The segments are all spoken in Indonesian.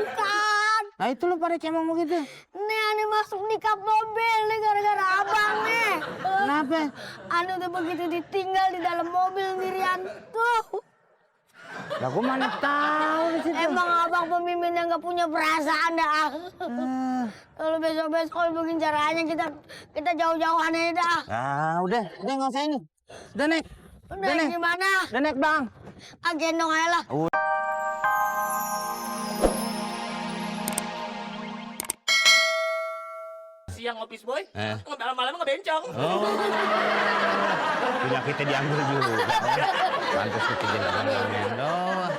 Bukan. Nah itu lo pada cemong begitu. Nih Ani masuk di kap mobil nih gara-gara abang nih. Kenapa? Ani udah begitu ditinggal di dalam mobil sendirian tuh. Lah gua mana tahu di situ. Emang abang pemimpin yang nggak punya perasaan dah. Kalau besok-besok begini caranya kita jauh-jauhan aja dah. Ah udah nggak usah ini. Udah naik. Udah gimana? Udah naik bang. Gendong aja lah. Siang office boy, malam-malam ngebencong. Oh. Bila kita diambil juga. Pantas kita jadi doang.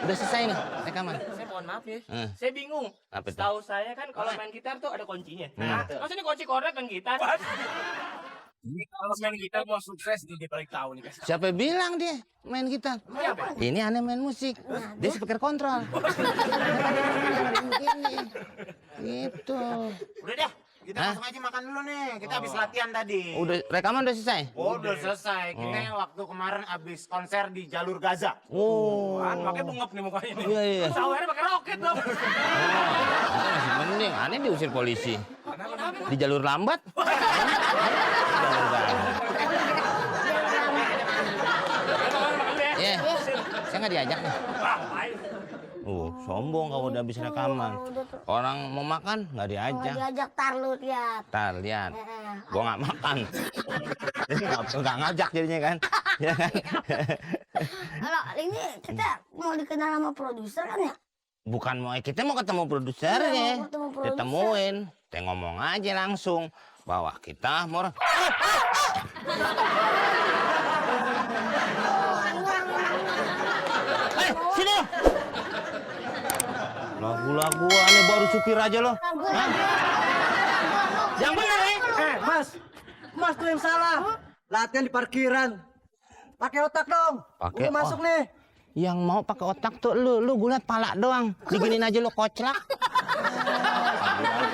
Udah selesai nih rekaman. Saya mohon maaf ya, saya bingung. Tahu saya kan kalau main gitar tuh ada kuncinya. Maksudnya kunci korek main gitar. Kalau main gitar mau sukses dia paling tahu nih. Siapa bilang dia main gitar? Ini aneh main musik. Dia speaker kontrol. Gitu. Udah deh, kita langsung aja makan dulu nih. Kita habis latihan tadi. Udah rekaman udah selesai? Oh, udah selesai. Kita yang waktu kemarin habis konser di jalur Gaza. Oh. Makanya bungep nih mukanya nih. Iya. Sawernya pakai roket dong. Masih mending, aneh diusir polisi. Di jalur lambat. Iya, saya nggak diajak nih. Sombong kalau udah habis rekaman. Orang mau makan nggak diajak. Diajak tar lu lihat. Tar lihat, gua nggak makan. Nggak ngajak jadinya kan. Ya kan? Kalau ini kita mau dikenal sama produser kan ya? Bukan mau kita mau ketemu produsernya. Mau ketemu produser. Kita temuin, kita ngomong aja langsung bahwa kita mau. Sini. Lagu-lagu aneh baru supir aja lo. Yang bener nih. Mas tuh yang salah. Latihan di parkiran. Pakai otak dong. Pakai Udah masuk nih. Yang mau pakai otak tuh lu gue liat pala doang. Diginin aja lo koclak.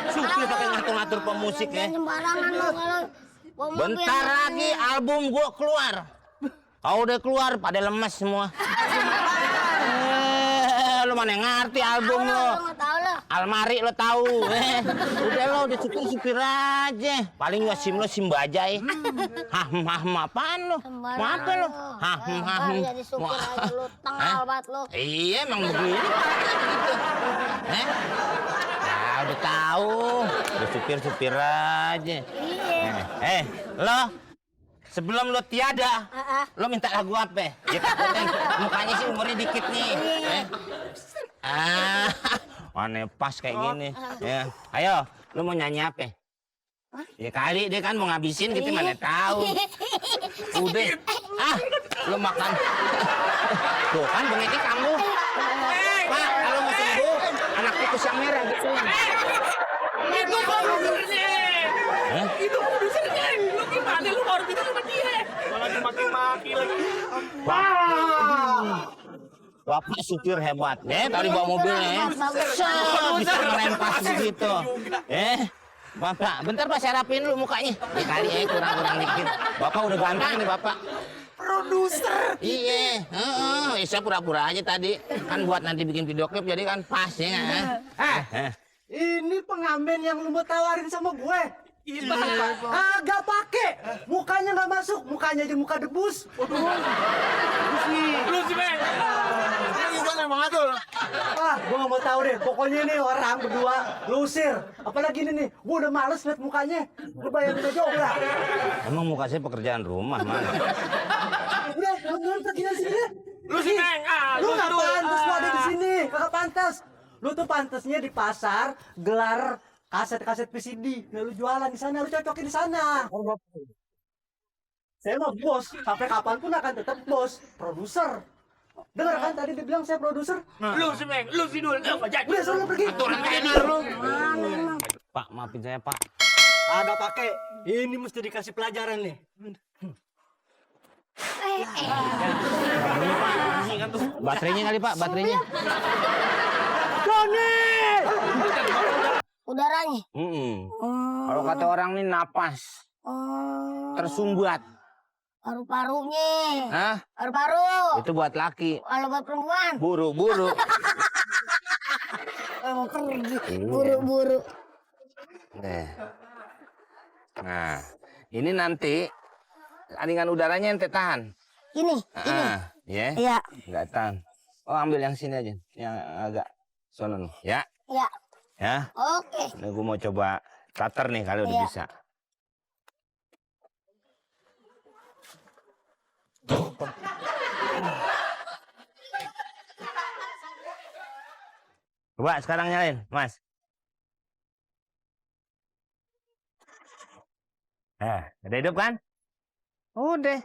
Supir pakai ngatur-ngatur pemusik ya. Sembarangan lo kalau Bentar lagi album gua keluar. Kalau udah keluar pada lemes semua. Lu mana ngerti album lo? Almari lo tahu. Udah lo udah supir aja. Paling gua sim lo sim bajai. Apaan lo? Mau apa lo? Jadi supir aja lu tengal banget lo. Iya emang begini. Udah tahu. Udah supir aja. Iya. Lo sebelum lo tiada, lo minta lagu apa? Ya takutnya mukanya sih umurnya dikit nih. Aneh pas kayak gini. Ya, ayo, lo mau nyanyi apa? Ya kali dia kan mau ngabisin kita mana tahu. Udah, lo makan. Tuh kan bengeknya kamu. Pak, kalau mau sembuh, anak tikus yang merah gitu. Itu produsernya. Itu produsernya. Lu gimana lu baru gitu sama dia? Malah dimaki-maki lagi. Bapak supir hebat, tadi bawa mobilnya ya. Bisa ngerempas begitu. Bapak, bentar Pak saya rapin dulu mukanya. Ya kali ya kurang dikit. Bapak udah ganteng nih Bapak. Produser. Iya, saya pura-pura aja tadi. Kan buat nanti bikin video klip jadi kan pas ya. Ini pengamen yang lu mau tawarin sama gue. Iya. Agak pakai. Mukanya nggak masuk. Mukanya aja muka debus. Lu sih, Bang. Gimana emang atul? Gue nggak mau tahu deh. Pokoknya ini orang berdua lu usir. Apalagi ini nih. Gue udah males liat mukanya. Lu bayangin aja udah. Emang muka saya pekerjaan rumah mana? Udah, lu pergi dari sini. Lu sih, Bang. Lu nggak pantas lu ada di sini. Kagak pantas. Lu tuh pantasnya di pasar gelar kaset-kaset PCD. Nah, lu jualan di sana, lu cocokin di sana. Saya mah bos, sampai kapanpun akan tetap bos, produser. Dengar kan tadi dia bilang saya produser? Lu sih, Bang. Lu sih dulu. Udah, suruh pergi. Aturan kayak lu. Pak, maafin saya Pak. Ada pakai. Ini mesti dikasih pelajaran nih. Baterainya kali Pak, baterainya. Doni! Udaranya. Kalau kata orang nih napas tersumbat. Paru-parunya. Hah? Paru-paru. Itu buat laki. Kalau buat perempuan. Buru-buru. Mau pergi buru-buru. Nah, ini nanti saringan udaranya ente tahan. Ini. Ya. Iya. Enggak tahan. Oh, ambil yang sini aja, yang agak sono nih, ya. Iya. Ya. Oke. Nah, gue mau coba starter nih kalau udah Iya. bisa. Coba sekarang nyalain, Mas. Udah hidup kan? Udah.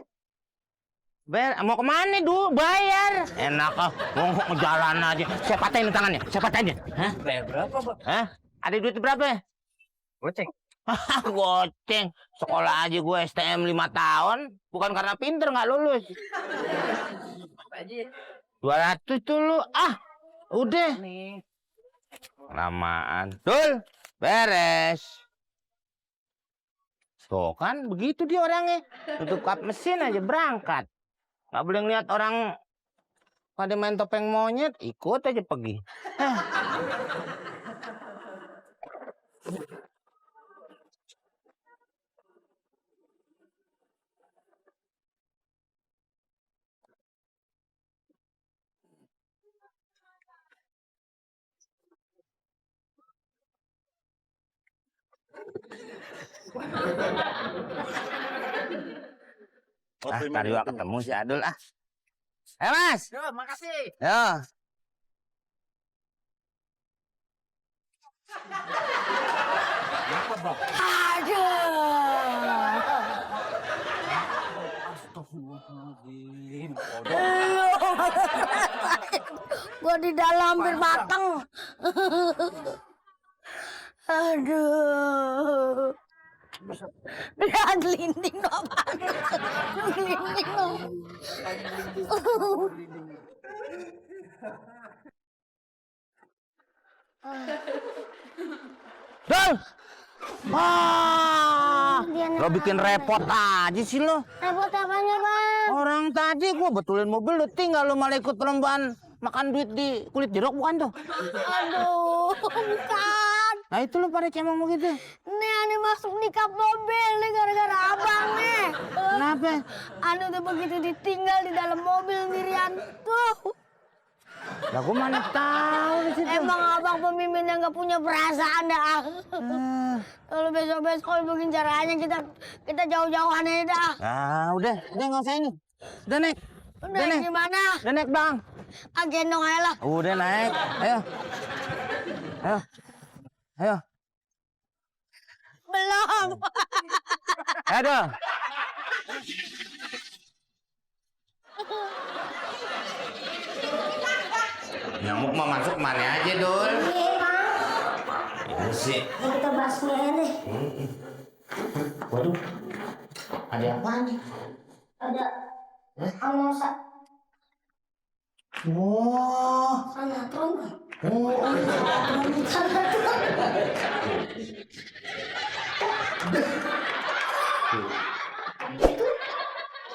Bayar, mau kemana dulu? Bayar. Enak ah, mau jalan aja. Saya patahin tangannya, saya patahin. Hah? Bayar berapa, Bang? Hah? Ada duit berapa ya? Goceng. Goceng. Sekolah aja gue STM 5 tahun. Bukan karena pinter nggak lulus. Aja. 200 tuh lu. Ah, udah. Nih. Lamaan. Dul, beres. Tuh kan begitu dia orangnya. Tutup kap mesin aja berangkat. Nggak boleh ngeliat orang pada main topeng monyet, ikut aja pergi. Tadi gua ketemu si Adul ah. Mas. Yo, makasih. Yo. Astagfirullahaladzim. Gua di dalam hampir mateng. Aduh. Dia gelinding dong. Gelinding dong. Dul. Lo bikin repot aja sih lo. Repot apanya, Bang? Orang tadi gua betulin mobil lo tinggal lo malah ikut perlombaan makan duit di kulit jeruk bukan tuh? Aduh, bukan. Nah itu lo pada cemong begitu. Nih aneh masuk nikah mobil nih gara-gara abang nih. Kenapa? Anu tuh begitu ditinggal di dalam mobil sendirian tuh. Lah gua mana tahu di situ. Emang abang pemimpin yang nggak punya perasaan dah. Kalau besok-besok kalau begini caranya kita jauh-jauhan aja dah. Ah udah nggak usah ini. Udah naik. Udah gimana? Udah naik bang. Ah gendong aja lah. Udah naik. Ayo. Ayo. Ayo. Belum. Aduh. Nyamuk mah masuk mana aja, Dul? Iya, Bang. Ini sih. Kita basmi aja deh. Waduh. Ada apa nih? Ada amosa. Wah. Sanatron. Oh. Sanatron.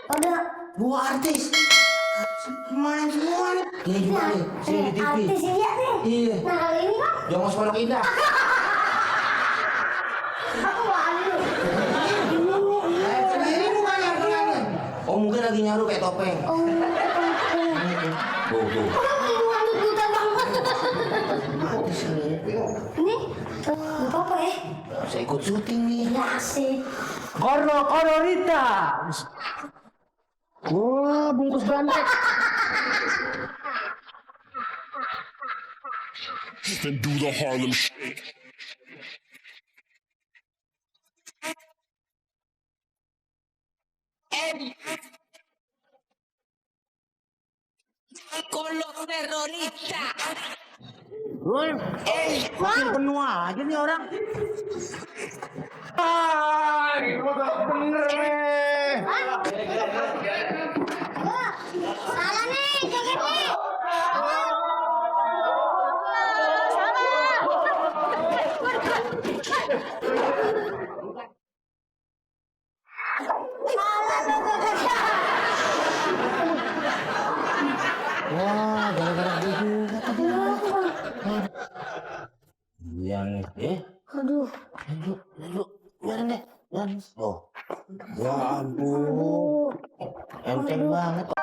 Ada Dua artis. Main semua nih. Ini gimana nih? Sini di TV. artis iya nih. Iya. Nah kali ini Bang, Jongos Pondok Indah. aku malu. Sendiri bukan yang pengen. Oh mungkin lagi nyaru kayak topeng. Oh, Tuh. malu buta banget. Artis ini. Ini apa ya? Saya ikut syuting nih. Ya asik. Kororita. Wah, bungkus bandrek. Then do the Harlem Shake. Con los terroristas. Dul, makin penuh aja nih orang. Bener nih. Salah nih, joget nih. Wah, gara-gara gue juga tadi. Iya nih. Aduh. Biarin deh. Oh. Ya ampun. Enteng banget.